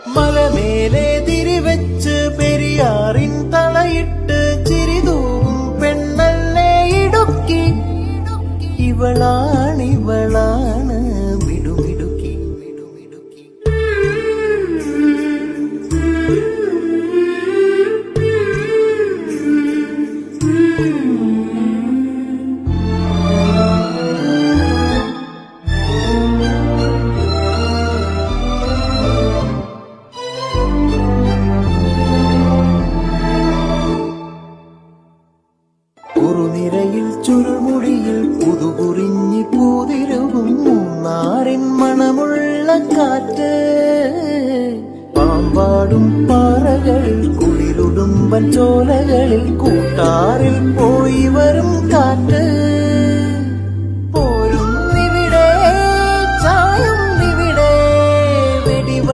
മലമേലെ തിരിവെച്ച് പെരിയാറിൻ തളയിട്ട് ചിരിതൂവും പെണ്ണല്ലേ ഇടുക്കി. ഇവളാണ് മിടുമിടുക്കി. കുറുനിരയിൽ ചുരുൾമുടിയിൽ പുതുകുറിഞ്ഞി പൂതിരുവും മൂന്നാറിൻ മണമുള്ള കാറ്റ്. പാമ്പാടും പാറകളിൽ കുളിരുടുമ്പൻ ചോലകളിൽ കൂട്ടാറിൽ പോയി വരും